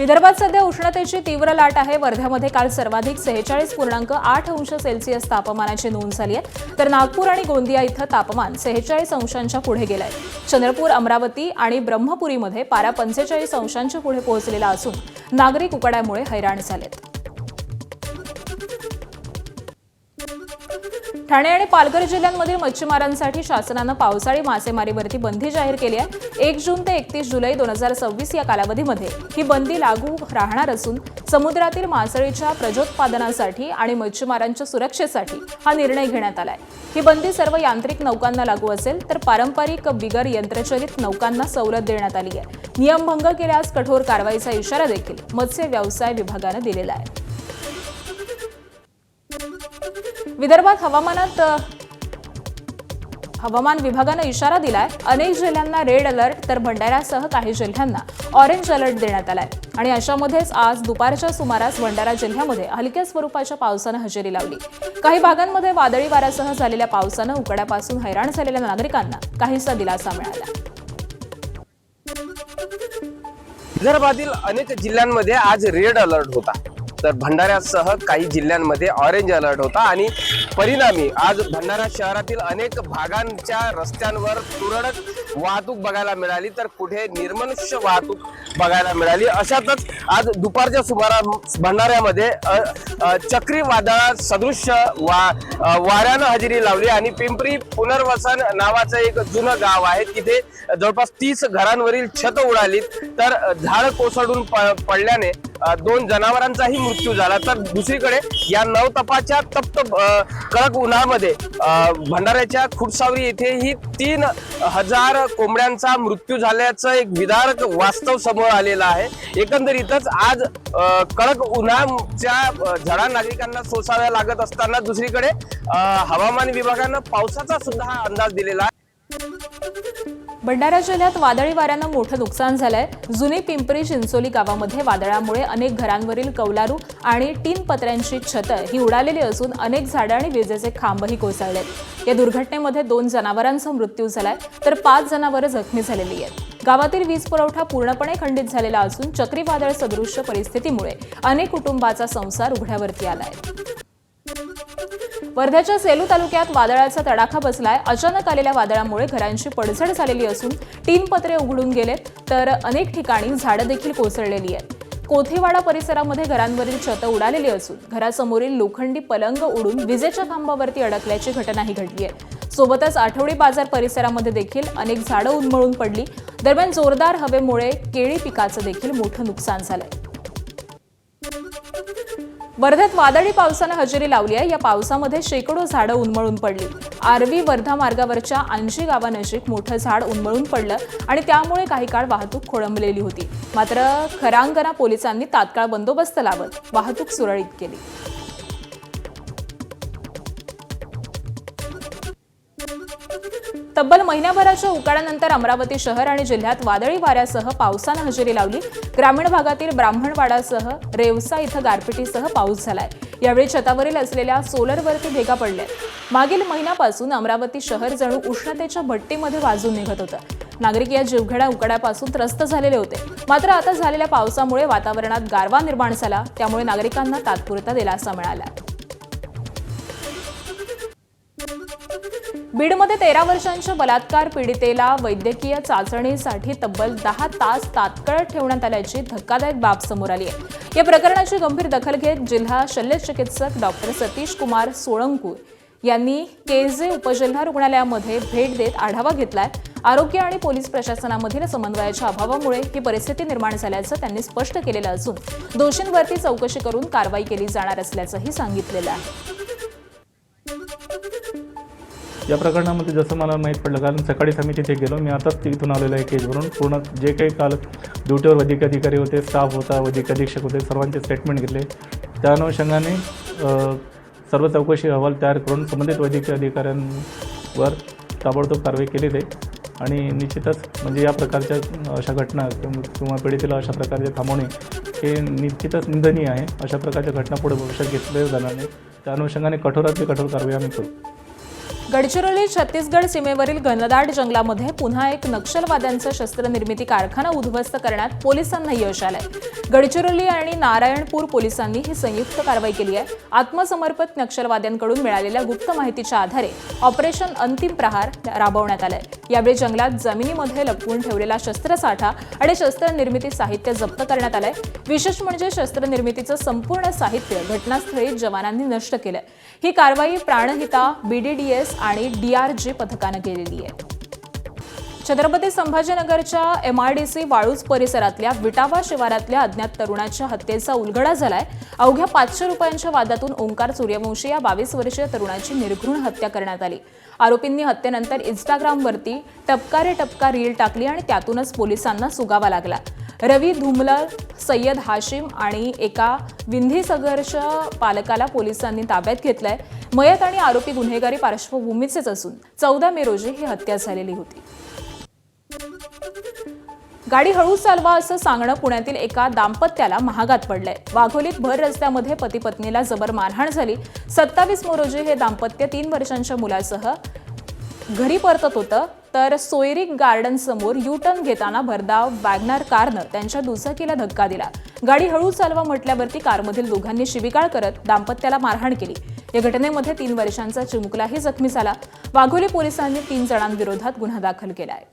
विदर्भात सध्या उष्णतेची तीव्र लाट आहे। वर्ध्यामध्ये काल सर्वाधिक 46.8 अंश सेल्सिअस तापमानाची नोंद झाली आहे, तर नागपूर आणि गोंदिया इथं तापमान 46 अंशांच्या पुढे गेलंय। चंद्रपूर, अमरावती आणि ब्रह्मपुरीमध्ये पारा 45 अंशांच्या पुढे पोहोचलेला असून नागरिक उकाड्यामुळे हैराण झालेत। ठाणे आणि पालघर जिल्ह्यांमधील मच्छीमारांसाठी शासनानं पावसाळी मासेमारीवरती बंदी जाहीर केली आहे। 1 जून ते 31 जुलै 2026 या कालावधीमध्ये ही बंदी लागू राहणार असून समुद्रातील मासळीच्या प्रजोत्पादनासाठी आणि मच्छीमारांच्या सुरक्षेसाठी हा निर्णय घेण्यात आलाय। ही बंदी सर्व यांत्रिक नौकांना लागू असेल, तर पारंपरिक बिगर यंत्रचलित नौकांना सवलत देण्यात आली आहे। नियम भंग केल्यास कठोर कारवाईचा इशारा देखील मत्स्य व्यवसाय विभागानं दिलेला आहे। विदर्भात हवामान विभागानं इशारा दिलाय। अनेक जिल्ह्यांना रेड अलर्ट, तर भंडाऱ्यासह काही जिल्ह्यांना ऑरेंज अलर्ट देण्यात आलाय। आणि अशामध्येच आज दुपारच्या सुमारास भंडारा जिल्ह्यामध्ये हलक्या स्वरूपाच्या पावसानं हजेरी लावली। काही भागांमध्ये वादळी वाऱ्यासह झालेल्या पावसानं उकाड्यापासून हैराण झालेल्या नागरिकांना काहीसा दिलासा मिळाला। विदर्भातील अनेक जिल्ह्यांमध्ये आज रेड अलर्ट होता, तर भंडाऱ्यासह काही जिल्ह्यांमध्ये ऑरेंज अलर्ट होता आणि परिणामी आज भंडारा शहरातील अनेक भागांच्या रस्त्यांवर तुरळक वाहतूक बघायला मिळाली, तर कुठे निर्मनुष्य वाहतूक बघायला मिळाली। अशातच आज दुपारच्या सुमारास भंडाऱ्यामध्ये चक्रीवादळा सदृश वाऱ्यानं हजेरी लावली आणि पिंपरी पुनर्वसन नावाचं एक जुनं गाव आहे, तिथे जवळपास 30 घरांवरील छत उडाली, तर झाड कोसळून पडल्याने 2 जनावरांचाही मृत्यू झाला। तर दुसरीकडे या नवतपाच्या तप्त कडक उन्हामध्ये भंडाऱ्याच्या खुटसावरी येथेही 3000 कोंबड्यांचा मृत्यू झाल्याचं एक विदारक वास्तव समोर आलेलं आहे। एकंदरीतच आज कडक उन्हाच्या झळा नागरिकांना सोसाव्या लागत असताना दुसरीकडे हवामान विभागानं पावसाचा सुद्धा अंदाज दिलेला आहे। भंडारा जिल्ह्यात वादळी वाऱ्यानं मोठं नुकसान झालंय। जुनी पिंपरी चिंचोली गावामध्ये वादळामुळे अनेक घरांवरील कौलारू आणि टीन पत्र्यांची छतं ही उडालेली असून अनेक झाडं आणि विजेचे खांबही कोसळलेत। या दुर्घटनेमध्ये 2 जनावरांचा मृत्यू झालाय, तर 5 जनावरं जखमी झालेली आहेत। गावातील वीज पुरवठा पूर्णपणे खंडित झालेला असून चक्रीवादळ सदृश्य परिस्थितीमुळे अनेक कुटुंबाचा संसार उघड्यावरती आलाय। वर्ध्याच्या सेलू तालुक्यात वादळाचा तडाखा बसलाय। अचानक आलेल्या वादळामुळे घरांची पडझड झालेली असून 3 पत्रे उघडून गेलेत, तर अनेक ठिकाणी झाडं देखील कोसळलेली आहेत। कोथेवाडा परिसरामध्ये घरांवरील छतं उडालेली असून घरासमोरील लोखंडी पलंग उडून विजेच्या खांबावरती अडकल्याची घटनाही घडली आहे। सोबतच आठवडी बाजार परिसरामध्ये देखील अनेक झाडं उन्मळून पडली। दरम्यान जोरदार हवेमुळे केळी पिकाचं देखील मोठं नुकसान झालंय। वर्ध्यात वादळी पावसानं हजेरी लावली आहे। या पावसामध्ये शेकडो झाडं उन्मळून पडली। आरवी वर्धा मार्गावरच्या अंशी गावानजीक मोठं झाड उन्मळून पडलं आणि त्यामुळे काही काळ वाहतूक खोळंबलेली होती। मात्र खरांगणा पोलिसांनी तात्काळ बंदोबस्त लावत वाहतूक सुरळीत केली। तब्बल महिन्याभराच्या उकाड्यानंतर अमरावती शहर आणि जिल्ह्यात वादळी वाऱ्यासह पावसानं हजेरी लावली। ग्रामीण भागातील ब्राह्मणवाडासह रेवसा इथं गारपिटीसह पाऊस झालाय। यावेळी छतावरील असलेल्या सोलरवरती भेगा पडल्या। मागील महिन्यापासून अमरावती शहर जणू उष्णतेच्या भट्टीमध्ये वाजून निघत होतं। नागरिक या जीवघेण्या उकाड्यापासून त्रस्त झालेले होते। मात्र आता झालेल्या पावसामुळे वातावरणात गारवा निर्माण झाला, त्यामुळे नागरिकांना तात्पुरता दिलासा मिळाला। बीडमध्ये 13 वर्षांच्या बलात्कार पीडितेला वैद्यकीय चाचणीसाठी तब्बल 10 तास तात्काळ ठेवण्यात आल्याची धक्कादायक बाब समोर आली आहे। या प्रकरणाची गंभीर दखल घेत जिल्हा शल्यचिकित्सक डॉक्टर सतीश कुमार सोळंकूर यांनी केजे उपजिल्हा रुग्णालयामध्ये भेट देत आढावा घेतलाय। आरोग्य आणि पोलीस प्रशासनामधील समन्वयाच्या अभावामुळे ही परिस्थिती निर्माण झाल्याचं त्यांनी स्पष्ट केलेलं असून दोषींवरती चौकशी करून कारवाई केली जाणार असल्याचंही सांगितलेलं आहे। या प्रकरणामध्ये जसं मला माहीत पडलं, कारण सकाळीच आम्ही तिथे गेलो, मी आताच तिथून आलेलो आहे केजवरून। पूर्ण जे काही काल ड्युटीवर वैद्यकीय अधिकारी होते, स्टाफ होता, वैद्यकीय अधीक्षक होते, सर्वांचे स्टेटमेंट घेतले। त्या अनुषंगाने सर्व चौकशी अहवाल तयार करून संबंधित वैद्यकीय अधिकाऱ्यांवर ताबडतोब कारवाई केली जाईल आणि निश्चितच म्हणजे या प्रकारच्या अशा घटना किंवा पीडितेला अशा प्रकारचे थांबवणे हे निश्चितच निंदनीय आहे। अशा प्रकारच्या घटना पुढे भविष्यात घेतल्या जाणार नाही, त्या अनुषंगाने कठोरातली कठोर कारवाई आम्ही करू। गडचिरोली छत्तीसगड सीमेवरील घनदाट जंगलामध्ये पुन्हा एक नक्षलवाद्यांचा शस्त्रनिर्मिती कारखाना उद्ध्वस्त करण्यात पोलिसांना यश आलंय. गडचिरोली आणि नारायणपूर पोलिसांनी ही संयुक्त कारवाई केली आहे. आत्मसमर्पित नक्षलवाद्यांकडून मिळालेल्या गुप्त माहितीच्या आधारे ऑपरेशन अंतिम प्रहार राबवण्यात आलंय. यावेळी जंगलात जमिनीमध्ये लपवून ठेवलेला शस्त्रसाठा आणि शस्त्रनिर्मिती साहित्य जप्त करण्यात आलंय. विशेष म्हणजे शस्त्रनिर्मितीचं संपूर्ण साहित्य घटनास्थळी जवानांनी नष्ट केलंय. ही कारवाई प्राणहिता, BDDS आणि DRG पथकानं केलेली आहे. छत्रपती संभाजीनगरच्या MIDC वाळूज परिसरातल्या विटावा शिवारातल्या अज्ञात तरुणाच्या हत्येचा उलगडा झालाय. अवघ्या 500 रुपयांच्या वादातून ओंकार सूर्यवंशी या 22 वर्षीय तरुणाची निर्घृण हत्या करण्यात आली. आरोपींनी हत्येनंतर इंस्टाग्रामवरती टपका रे टपका रील टाकली आणि त्यातूनच पोलिसांना सुगावा लागला. रवी धुमलर, सय्यद हाशिम आणि एका विंधीसगरच्या पालकाला पोलिसांनी ताब्यात घेतलंय. मयत आणि आरोपी गुन्हेगारी पार्श्वभूमीचेच असून 14 मे रोजी ही हत्या झालेली होती. गाडी हळू चालवा असं सांगणं पुण्यातील एका दाम्पत्याला महागात पडलंय. वाघोलीत भर रस्त्यामध्ये पती पत्नीला जबर मारहाण झाली. 27 मे रोजी हे दाम्पत्य 3 वर्षांच्या मुलासह घरी परतत होतं, तर सोयरी गार्डन समोर U-टर्न घेताना भरधाव वॅगनार कारनं त्यांच्या दुचाकीला धक्का दिला. गाडी हळू चालवा म्हटल्यावरती कारमधील दोघांनी शिवीगाळ करत दाम्पत्याला मारहाण केली. या घटनेमध्ये 3 वर्षांचा चिमुकलाही जखमी झाला. वाघोली पोलिसांनी 3 जणांविरोधात गुन्हा दाखल केला आहे.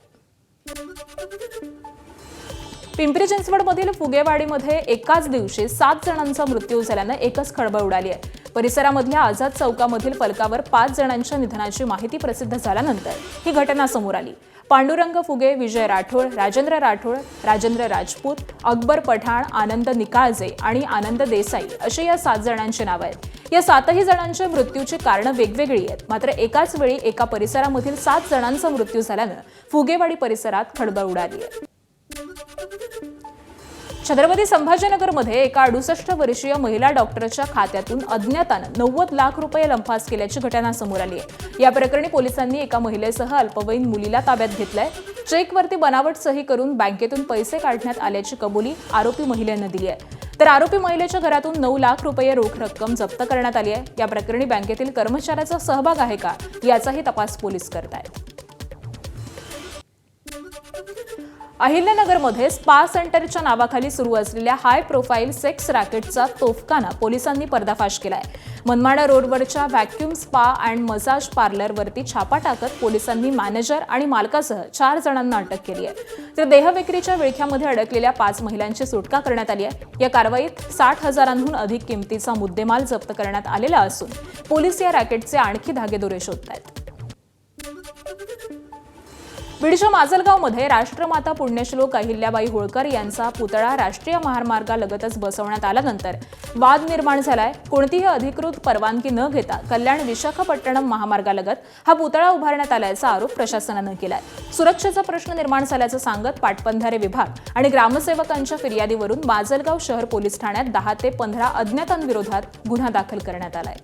पिंपरी चिंचवडमधील फुगेवाडीमध्ये एकाच दिवशी 7 जणांचा मृत्यू झाल्यानं एकच खळबळ उडाली आहे. परिसरामधल्या आझाद चौकामधील फलकावर 5 जणांच्या निधनाची माहिती प्रसिद्ध झाल्यानंतर ही घटना समोर आली. पांडुरंग फुगे, विजय राठोड, राजेंद्र राजपूत, अकबर पठाण, आनंद निकाळजे आणि आनंद देसाई अशी या 7 जणांची नावं आहेत. या 7ही जणांच्या मृत्यूची कारणं वेगवेगळी आहेत. मात्र एकाच वेळी एका परिसरामधील 7 जणांचा मृत्यू झाल्यानं फुगेवाडी परिसरात खळबळ उडाली आहे. छत्रपती संभाजीनगरमध्ये एका 68 वर्षीय महिला डॉक्टरच्या खात्यातून अज्ञातानं 90 लाख रुपये लंपास केल्याची घटना समोर आली आहे. या प्रकरणी पोलिसांनी एका महिलेसह अल्पवयीन मुलीला ताब्यात घेतलंय. चेकवरती बनावट सही करून बँकेतून पैसे काढण्यात आल्याची कबुली आरोपी महिलेनं दिली आहे. तर आरोपी महिलेच्या घरातून 9 लाख रुपये रोख रक्कम जप्त करण्यात आली आहे. या प्रकरणी बँकेतील कर्मचाऱ्याचा सहभाग आहे का याचाही तपास पोलीस करतायत. अहिल्यानगरमध्ये स्पा सेंटरच्या नावाखाली सुरू असलेल्या हाय प्रोफाईल सेक्स रॅकेटचा तोफखाना पोलिसांनी पर्दाफाश केलाय. मनमाड रोडवरच्या व्हॅक्यूम स्पा अँड मसाज पार्लरवरती छापा टाकत पोलिसांनी मॅनेजर आणि मालकासह 4 जणांना अटक केली आहे. तर देहविक्रीच्या विळख्यामध्ये अडकलेल्या 5 महिलांची सुटका करण्यात आली आहे. या कारवाईत 60,000हून अधिक किमतीचा मुद्देमाल जप्त करण्यात आलेला असून पोलीस या रॅकेटचे आणखी धागेदोरे शोधतायत. बीडच्या माजलगावमध्ये राष्ट्रमाता पुण्यश्लोक अहिल्याबाई होळकर यांचा पुतळा राष्ट्रीय महामार्गालगतच बसवण्यात आल्यानंतर वाद निर्माण झालाय. कोणतीही अधिकृत परवानगी न घेता कल्याण विशाखापट्टणम महामार्गालगत हा पुतळा उभारण्यात आल्याचा आरोप प्रशासनानं केलाय. सुरक्षेचा प्रश्न निर्माण झाल्याचं सांगत पाटबंधारे विभाग आणि ग्रामसेवकांच्या फिर्यादीवरून माजलगाव शहर पोलीस ठाण्यात 10 ते 15 अज्ञातांविरोधात गुन्हा दाखल करण्यात आलाय.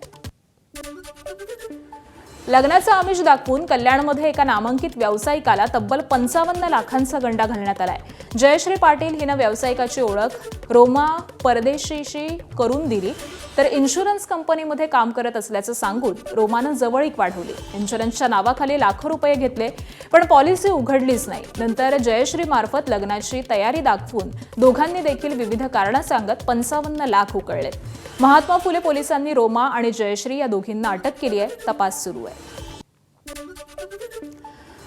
लग्नाचा आमिष दाखवून कल्याणमध्ये एका नामांकित व्यावसायिकाला तब्बल 55 लाखांचा गंडा घालण्यात आलाय. जयश्री पाटील हिनं व्यावसायिकाची ओळख रोमा परदेशीशी करून दिली, तर इन्शुरन्स कंपनीमध्ये काम करत असल्याचं सांगून रोमानं जवळीक वाढवली. इन्शुरन्सच्या नावाखाली लाखो रुपये घेतले, पण पॉलिसी उघडलीच नाही. नंतर जयश्री मार्फत लग्नाची तयारी दाखवून दोघांनी देखील विविध कारणं सांगत 55 लाख उकळले. महात्मा फुले पोलिसांनी रोमा आणि जयश्री या दोघींना अटक केली आहे. तपास सुरू आहे.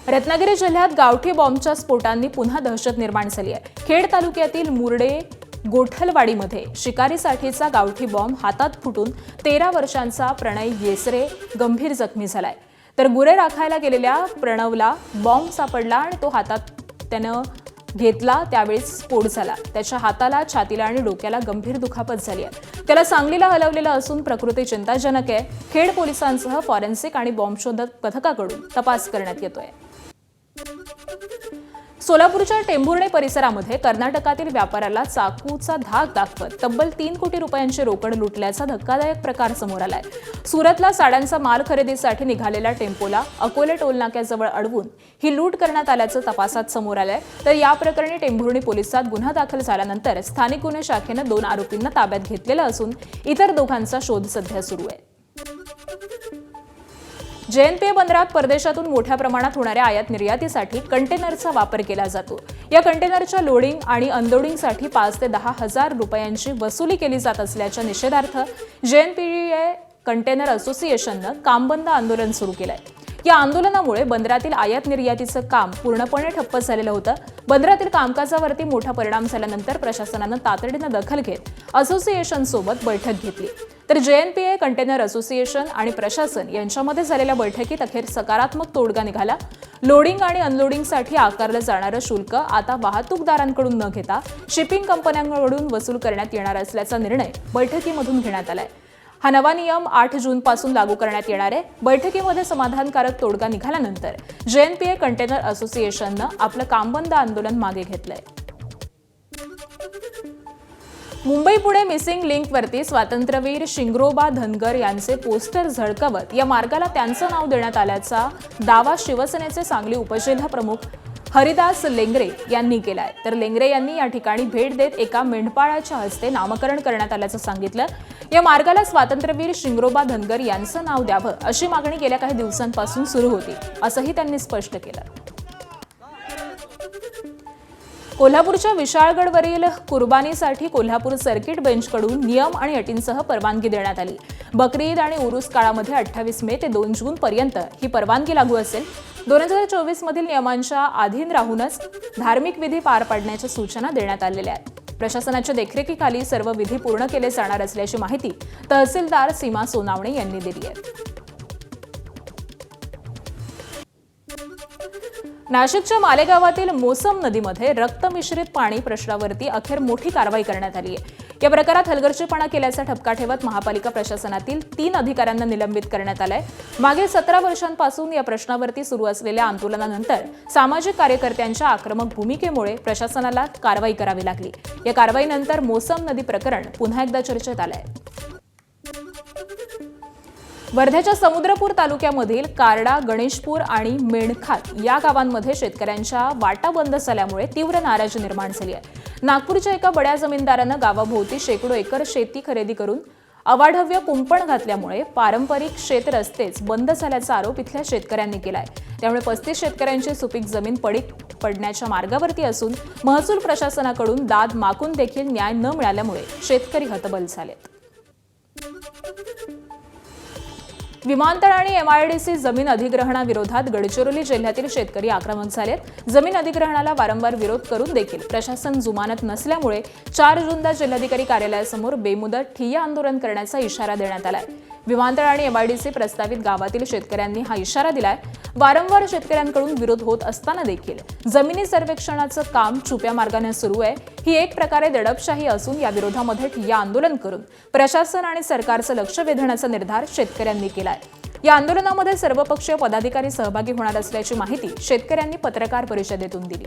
रत्नागिरी जिल्ह्यात गावठी बॉम्बच्या स्फोटांनी पुन्हा दहशत निर्माण झाली आहे. खेड तालुक्यातील मुरडे गोठलवाडीमध्ये शिकारीसाठीचा गावठी बॉम्ब हातात फुटून 13 वर्षांचा प्रणय येसरे गंभीर जखमी झालाय. तर गुरे राखायला गेलेल्या प्रणवला बॉम्ब सापडला आणि तो हातात त्यानं घेतला, त्यावेळी स्फोट झाला. त्याच्या हाताला, छातीला आणि डोक्याला गंभीर दुखापत झाली आहे. त्याला सांगलीला हलवलेलं असून प्रकृती चिंताजनक आहे. खेड पोलिसांसह फॉरेन्सिक आणि बॉम्बशोधक पथकाकडून तपास करण्यात येतोय. सोलापूरच्या टेंभुर्णे परिसरामध्ये कर्नाटकातील व्यापाऱ्याला चाकूचा धाक दाखवत तब्बल 3 कोटी रुपयांची रोकड लुटल्याचा धक्कादायक प्रकार समोर आलाय. सुरतला साड्यांचा माल खरेदीसाठी निघालेल्या टेम्पोला अकोले टोलनाक्याजवळ अडवून ही लूट करण्यात आल्याचं तपासात समोर आलंय. तर या प्रकरणी टेंभुर्णी पोलिसात गुन्हा दाखल झाल्यानंतर स्थानिक गुन्हे शाखेनं 2 आरोपींना ताब्यात घेतलेलं असून इतर दोघांचा शोध सध्या सुरू आहे. JNPA बंदरात परदेशातून मोठ्या प्रमाणात होणाऱ्या आयात निर्यातीसाठी कंटेनरचा वापर केला जातो. या कंटेनरच्या लोडिंग आणि अनलोडिंगसाठी 5 ते 10 हजार रुपयांची वसुली केली जात असल्याच्या निषेधार्थ JNPA कंटेनर असोसिएशननं कामबंद आंदोलन सुरू केलंय. या आंदोलनामुळे बंदरातील आयात निर्यातीचं काम पूर्णपणे ठप्प झालेलं होतं. बंदरातील कामकाजावरती मोठा परिणाम झाल्यानंतर प्रशासनानं तातडीनं दखल घेत असोसिएशनसोबत बैठक घेतली. तर JNPA कंटेनर असोसिएशन आणि प्रशासन यांच्यामध्ये झालेल्या बैठकीत अखेर सकारात्मक तोडगा निघाला. लोडिंग आणि अनलोडिंगसाठी आकारलं जाणारं शुल्क आता वाहतूकदारांकडून न घेता शिपिंग कंपन्यांकडून वसूल करण्यात येणार असल्याचा निर्णय बैठकीमधून घेण्यात आलाय. हा नवा नियम 8 जूनपासून लागू करण्यात येणार आहे. बैठकीमध्ये समाधानकारक तोडगा निघाल्यानंतर JNPA कंटेनर असोसिएशननं आपलं कामबंद आंदोलन मागे घेतलंय. मुंबई पुणे मिसिंग लिंकवरती स्वातंत्र्यवीर शिंगरोबा धनगर यांचे पोस्टर झळकवत या मार्गाला त्यांचं नाव देण्यात आल्याचा दावा शिवसेनेचे सांगली उपजिल्हा प्रमुख हरिदास लेंगरे यांनी केलाय. तर लेंगरे यांनी या ठिकाणी भेट देत एका मेंढपाळाच्या हस्ते नामकरण करण्यात आल्याचं सांगितलं. या मार्गाला स्वातंत्र्यवीर शिंगरोबा धनगर यांचं नाव द्यावं अशी मागणी गेल्या काही दिवसांपासून सुरू होती, असंही त्यांनी स्पष्ट केलं. कोल्हापूरच्या विशाळगडवरील कुर्बानीसाठी कोल्हापूर सर्किट बेंचकडून नियम आणि अटींसह परवानगी देण्यात आली. बकरी ईद आणि उरूस काळामध्ये 28 मे ते 2 जून पर्यंत ही परवानगी लागू असेल. 2024 मधील नियमांच्या अधीन राहूनच धार्मिक विधी पार पाडण्याच्या सूचना देण्यात आलेल्या आहेत. प्रशासनाच्या देखरेखीखाली सर्व विधी पूर्ण केले जाणार असल्याची माहिती तहसीलदार सीमा सोनावणे यांनी दिली आहे. नाशिकच्या मालेगावातील मोसम नदीमध्ये रक्तमिश्रित पाणी प्रश्नावरती अखेर मोठी कारवाई करण्यात आली आहे. या प्रकारात हलगर्जीपणा केल्याचा ठपका ठेवत महापालिका प्रशासनातील 3 अधिकाऱ्यांना निलंबित करण्यात आलंय. मागील 17 वर्षांपासून या प्रश्नावरती सुरू असलेल्या आंदोलनानंतर सामाजिक कार्यकर्त्यांच्या आक्रमक भूमिकेमुळे प्रशासनाला कारवाई करावी लागली. या कारवाईनंतर मोसम नदी प्रकरण पुन्हा एकदा चर्चेत आलंय. वर्ध्याच्या समुद्रपूर तालुक्यामधील कारडा, गणेशपूर आणि मेणखात या गावांमध्ये शेतकऱ्यांच्या वाटा बंद झाल्यामुळे तीव्र नाराजी निर्माण झाली आहे. नागपूरच्या एका बड्या जमीनदारानं गावाभोवती शेकडो एकर शेती खरेदी करून अवाढव्य कुंपण घातल्यामुळे पारंपरिक शेत रस्तेच बंद झाल्याचा आरोप इथल्या शेतकऱ्यांनी केलाय. त्यामुळे 35 शेतकऱ्यांची सुपीक जमीन पडीक पडण्याच्या मार्गावरती असून महसूल प्रशासनाकडून दाद मागून देखील न्याय न मिळाल्यामुळे शेतकरी हतबल झालेत. विमानतळ आणि MIDC जमीन अधिग्रहणाविरोधात गडचिरोली जिल्ह्यातील शेतकरी आक्रमक झालेत. जमीन अधिग्रहणाला वारंवार विरोध करून देखील प्रशासन जुमानत नसल्यामुळे 4 जूनला जिल्हाधिकारी कार्यालयासमोर बेमुदत ठिय्या आंदोलन करण्याचा इशारा देण्यात आलाय. विमानतळ आणि MIDC प्रस्तावित गावातील शेतकऱ्यांनी हा इशारा दिलाय. वारंवार शेतकऱ्यांकडून विरोध होत असताना देखील जमिनी सर्वेक्षणाचं काम छुप्या मार्गाने सुरू आहे. ही एक प्रकारे दडपशाही असून या विरोधामध्ये ठिय्या आंदोलन करून प्रशासन आणि सरकारचं लक्ष वेधण्याचा निर्धार शेतकऱ्यांनी केलाय. या आंदोलनामध्ये सर्वपक्षीय पदाधिकारी सहभागी होणार असल्याची माहिती शेतकऱ्यांनी पत्रकार परिषदेतून दिली.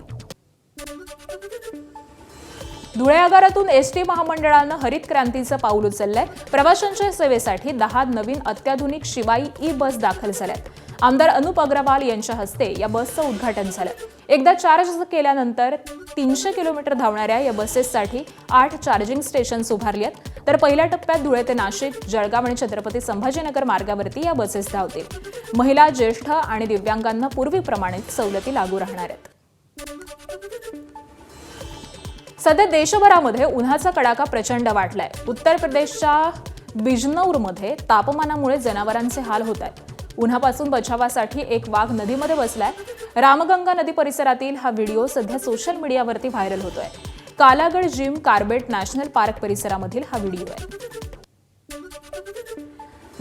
धुळे आगारातून एसटी महामंडळानं हरित क्रांतीचं पाऊल उचललंय. प्रवाशांच्या सेवेसाठी 10 नवीन अत्याधुनिक शिवाई ई बस दाखल झाल्यात. आमदार अनुप अग्रवाल यांच्या हस्ते या बसचं उद्घाटन झालं. एकदा चार्ज केल्यानंतर 300 किलोमीटर धावणाऱ्या या बसेससाठी 8 चार्जिंग स्टेशन्स उभारली आहेत. तर पहिल्या टप्प्यात धुळे ते नाशिक, जळगाव आणि छत्रपती संभाजीनगर मार्गावरती या बसेस धावतील. महिला, ज्येष्ठ आणि दिव्यांगांना पूर्वीप्रमाणेच सवलती लागू राहणार आहेत. सध्या देशभरामध्ये उन्हाचा कडाका प्रचंड वाढलाय. उत्तर प्रदेशच्या बिजनौरमध्ये तापमानामुळे जनावरांचे हाल होत आहेत. उन्हापासून बचावासाठी एक वाघ नदीमध्ये बसलाय. रामगंगा नदी परिसरातील हा व्हिडिओ सध्या सोशल मीडियावरती व्हायरल होतोय. कालागड जिम कार्बेट नॅशनल पार्क परिसरामधील हा व्हिडिओ आहे.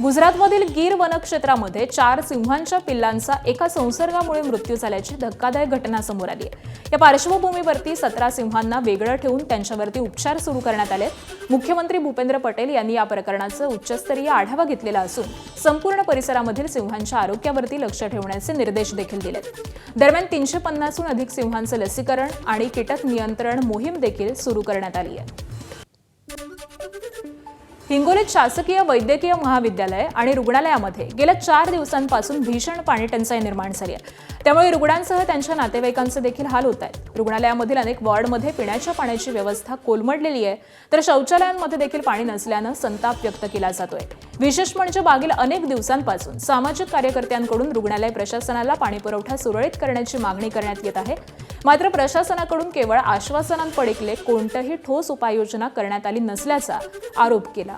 गुजरातमधील गीर वनक्षेत्रामध्ये 4 सिंहांच्या पिल्लांचा एका संसर्गामुळे मृत्यू झाल्याची धक्कादायक घटना समोर आली आहे. या पार्श्वभूमीवरती 17 सिंहांना वेगळं ठेवून त्यांच्यावरती उपचार सुरू करण्यात आले. मुख्यमंत्री भूपेंद्र पटेल यांनी या प्रकरणाचा उच्चस्तरीय आढावा घेतलेला असून संपूर्ण परिसरामधील सिंहांच्या आरोग्यावरती लक्ष ठेवण्याचे निर्देश देखील दिलेत. दरम्यान 350हून अधिक सिंहांचं लसीकरण आणि कीटक नियंत्रण मोहीम देखील सुरू करण्यात आली आहे. हिंगोलीत शासकीय वैद्यकीय महाविद्यालय आणि रुग्णालयामध्ये गेल्या 4 दिवसांपासून भीषण पाणी टंचाई निर्माण झाली आहे. त्यामुळे रुग्णांसह त्यांच्या नातेवाईकांचे देखील हाल होत आहेत. रुग्णालयामधील अनेक वॉर्डमध्ये पिण्याच्या पाण्याची व्यवस्था कोलमडलेली आहे. तर शौचालयांमध्ये देखील पाणी नसल्यानं संताप व्यक्त केला जातोय. विशेष म्हणजे मागील अनेक दिवसांपासून सामाजिक कार्यकर्त्यांकडून रुग्णालय प्रशासनाला पाणीपुरवठा सुरळीत करण्याची मागणी करण्यात येत आहे. मात्र प्रशासनाकडून केवळ आश्वासनांपलीकडे कोणतीही ठोस उपाययोजना करण्यात आली नसल्याचा आरोप केला.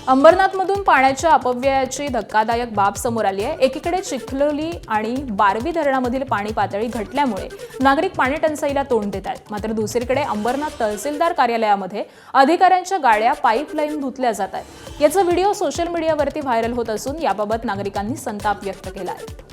अंबरनाथमधून पाण्याच्या अपव्ययाची धक्कादायक बाब समोर आली आहे. एकीकडे चिखलोली आणि बारवी धरणामधील पाणी पातळी घटल्यामुळे नागरिक पाणी टंचाईला तोंड देत आहेत. मात्र दुसरीकडे अंबरनाथ तहसीलदार कार्यालयामध्ये अधिकाऱ्यांच्या गाड्या पाईपलाईन धुतल्या जात आहेत. याचा व्हिडिओ सोशल मीडियावरती व्हायरल होत असून याबाबत नागरिकांनी संताप व्यक्त केला आहे.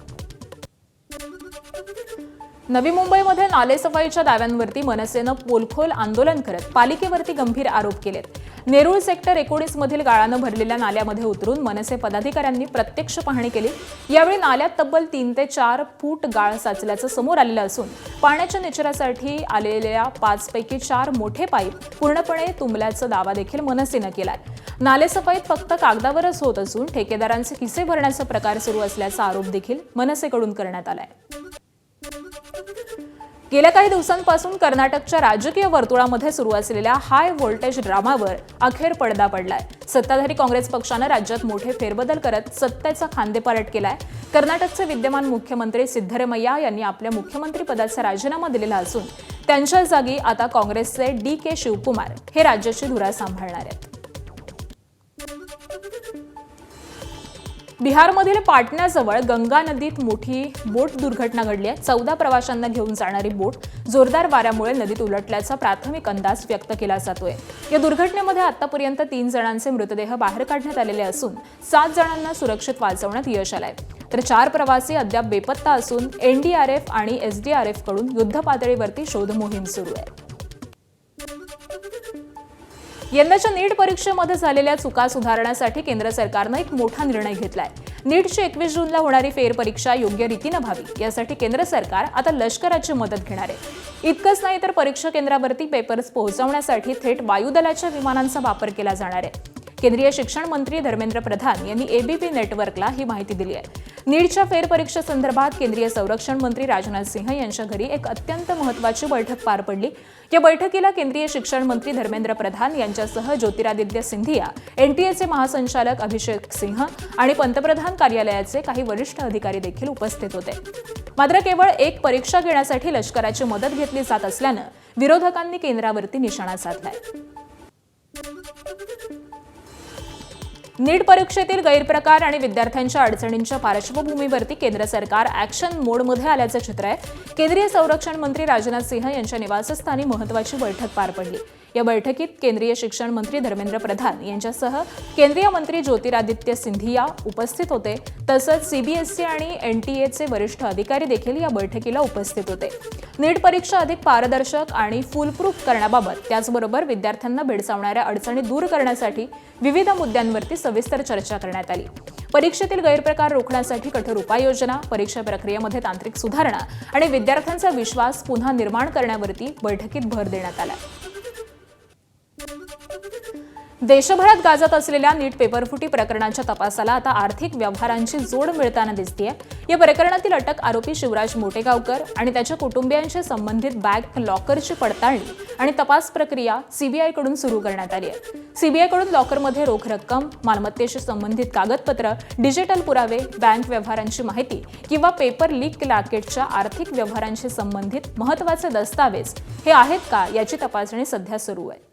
नवी मुंबईमध्ये नालेसफाईच्या दाव्यांवरती मनसेनं पोलखोल आंदोलन करत पालिकेवरती गंभीर आरोप केलेत. नेरूळ सेक्टर 19 मधील गाळानं भरलेल्या नाल्यामध्ये उतरून मनसे पदाधिकाऱ्यांनी प्रत्यक्ष पाहणी केली. यावेळी नाल्यात तब्बल 3 ते 4 फूट गाळ साचल्याचं समोर आलेलं असून पाण्याच्या निचरासाठी आलेल्या 5 पैकी 4 मोठे पाईप पूर्णपणे तुंबल्याचा दावा देखील मनसेनं केलाय. नालेसफाईत फक्त कागदावरच होत असून ठेकेदारांचे खिसे भरण्याचा प्रकार सुरू असल्याचा आरोप देखील मनसेकडून करण्यात आलाय. गेल्या काही दिवसांपासून कर्नाटकच्या राजकीय वर्तुळामध्ये सुरू असलेल्या हाय व्होल्टेज ड्रामावर अखेर पडदा पडलाय. सत्ताधारी काँग्रेस पक्षानं राज्यात मोठे फेरबदल करत सत्तेचा खांदेपालट केलाय. कर्नाटकचे विद्यमान मुख्यमंत्री सिद्धरामय्या यांनी आपल्या मुख्यमंत्रीपदाचा राजीनामा दिलेला असून त्यांच्या जागी आता काँग्रेसचे DK शिवकुमार हे राज्याची धुरा सांभाळणार आहेत. बिहारमधील पाटण्याजवळ गंगा नदीत मोठी बोट दुर्घटना घडली आहे. 14 प्रवाशांना घेऊन जाणारी बोट जोरदार वाऱ्यामुळे नदीत उलटल्याचा प्राथमिक अंदाज व्यक्त केला जातोय. या दुर्घटनेमध्ये आतापर्यंत 3 जणांचे मृतदेह बाहेर काढण्यात आलेले असून 7 जणांना सुरक्षित वाचवण्यात यश आलंय. तर 4 प्रवासी अद्याप बेपत्ता असून NDRF आणि SDRF कडून युद्धपातळीवरती शोध मोहीम सुरू आहे. यंदाच्या नीट परीक्षेमध्ये झालेल्या चुका सुधारण्यासाठी केंद्र सरकारनं एक मोठा निर्णय घेतलाय. नीटची 21 जूनला होणारी फेरपरीक्षा योग्य रीतीनं व्हावी यासाठी केंद्र सरकार आता लष्कराची मदत घेणार आहे. इतकंच नाही तर परीक्षा केंद्रावरती पेपर्स पोहोचवण्यासाठी थेट वायुदलाच्या विमानांचा वापर केला जाणार आहे. केंद्रीय शिक्षण मंत्री धर्मेंद्र प्रधान यांनी ABP नेटवर्कला ही माहिती दिली आहे. नीटच्या फेरपरीक्षेसंदर्भात केंद्रीय संरक्षण मंत्री राजनाथ सिंह यांच्या घरी एक अत्यंत महत्त्वाची बैठक पार पडली. या बैठकीला केंद्रीय शिक्षण मंत्री धर्मेंद्र प्रधान यांच्यासह ज्योतिरादित्य सिंधिया, NTAचे महासंचालक अभिषेक सिंह आणि पंतप्रधान कार्यालयाचे काही वरिष्ठ अधिकारी देखील उपस्थित होते. मात्र केवळ एक परीक्षा घेण्यासाठी लष्कराची मदत घेतली जात असल्यानं विरोधकांनी केंद्रावरती निशाणा साधलाय. नीट परीक्षेतील गैरप्रकार आणि विद्यार्थ्यांच्या अडचणींच्या पार्श्वभूमीवरती केंद्र सरकार ॲक्शन मोडमध्ये आल्याचं चित्र आहे. केंद्रीय संरक्षण मंत्री राजनाथ सिंह यांच्या निवासस्थानी महत्त्वाची बैठक पार पडली. या बैठकीत केंद्रीय शिक्षण मंत्री धर्मेंद्र प्रधान यांच्यासह केंद्रीय मंत्री ज्योतिरादित्य सिंधिया उपस्थित होते. तसंच CBSE आणि NTAचे वरिष्ठ अधिकारी देखील या बैठकीला उपस्थित होते. नीट परीक्षा अधिक पारदर्शक आणि फुलप्रूफ करण्याबाबत त्याचबरोबर विद्यार्थ्यांना भेडसावणाऱ्या अडचणी दूर करण्यासाठी विविध मुद्द्यांवरती सविस्तर चर्चा करण्यात आली. परीक्षेतील गैरप्रकार रोखण्यासाठी कठोर उपाययोजना, परीक्षा प्रक्रियेमध्ये तांत्रिक सुधारणा आणि विद्यार्थ्यांचा विश्वास पुन्हा निर्माण करण्यावरती बैठकीत भर देण्यात आला. देशभरात गाजत असलेल्या नीट पेपरफुटी प्रकरणाच्या तपासाला आता आर्थिक व्यवहारांची जोड मिळताना दिसतेय. या प्रकरणातील अटक आरोपी शिवराज मोटेगावकर आणि त्याच्या कुटुंबियांशी संबंधित बँक लॉकरची पडताळणी आणि तपास प्रक्रिया CBI कडून सुरू करण्यात आली आहे. CBI कडून लॉकरमध्ये रोख रक्कम, मालमत्तेशी संबंधित कागदपत्र, डिजिटल पुरावे, बँक व्यवहारांची माहिती किंवा पेपर लीक रॅकेटच्या आर्थिक व्यवहारांशी संबंधित महत्त्वाचे दस्तावेज हे आहेत का याची तपासणी सध्या सुरू आहे.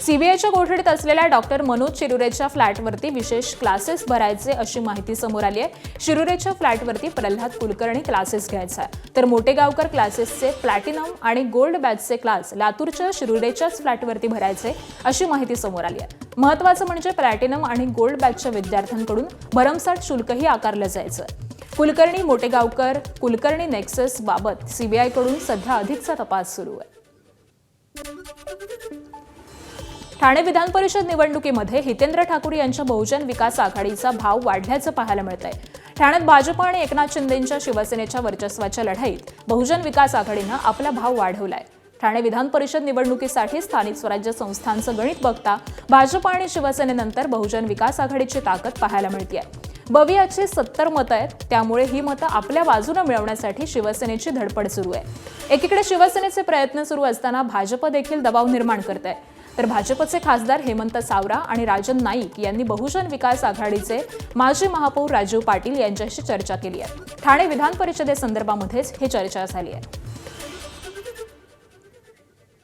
CBIच्या कोठडीत असलेल्या डॉक्टर मनोज शिरुरेच्या फ्लॅटवरती विशेष क्लासेस भरायचे अशी माहिती समोर आली आहे. शिरुरेच्या फ्लॅटवरती प्रल्हाद कुलकर्णी क्लासेस घ्यायचा तर मोटेगावकर क्लासेसचे प्लॅटिनम आणि गोल्ड बॅचचे क्लास लातूरच्या शिरुरेच्याच फ्लॅटवरती भरायचे अशी माहिती समोर आली आहे. महत्त्वाचं म्हणजे प्लॅटिनम आणि गोल्ड बॅचच्या विद्यार्थ्यांकडून भरमसाठ शुल्कही आकारलं जायचं. कुलकर्णी मोटेगावकर कुलकर्णी नेक्सस बाबत CBI कडून सध्या अधिकचा तपास सुरू आहे. ठाणे विधान परिषद निवडणुकीमध्ये हितेंद्र ठाकूर यांच्या बहुजन विकास आघाडीचा भाव वाढल्याचं पाहायला मिळतंय. ठाण्यात भाजप आणि एकनाथ शिंदेंच्या शिवसेनेच्या वर्चस्वाच्या लढाईत बहुजन विकास आघाडीनं आपला भाव वाढवलाय. ठाणे विधान परिषद निवडणुकीसाठी स्थानिक स्वराज्य संस्थांचं गणित बघता भाजप आणि शिवसेनेनंतर बहुजन विकास आघाडीची ताकद पाहायला मिळते. बवियाची 70 मतं आहेत, त्यामुळे ही मतं आपल्या बाजूने मिळवण्यासाठी शिवसेनेची धडपड सुरू आहे। एकीकडे शिवसेनेचे प्रयत्न सुरू असताना भाजप देखील दबाव निर्माण करत आहे, तर भाजपचे खासदार हेमंत सावरा आणि राजन नाईक यांनी बहुजन विकास आघाडीचे माजी महापौर राजीव पाटील यांच्याशी चर्चा केली आहे। ठाणे विधान परिषदेसंदर्भामध्येच ही चर्चा झाली आहे।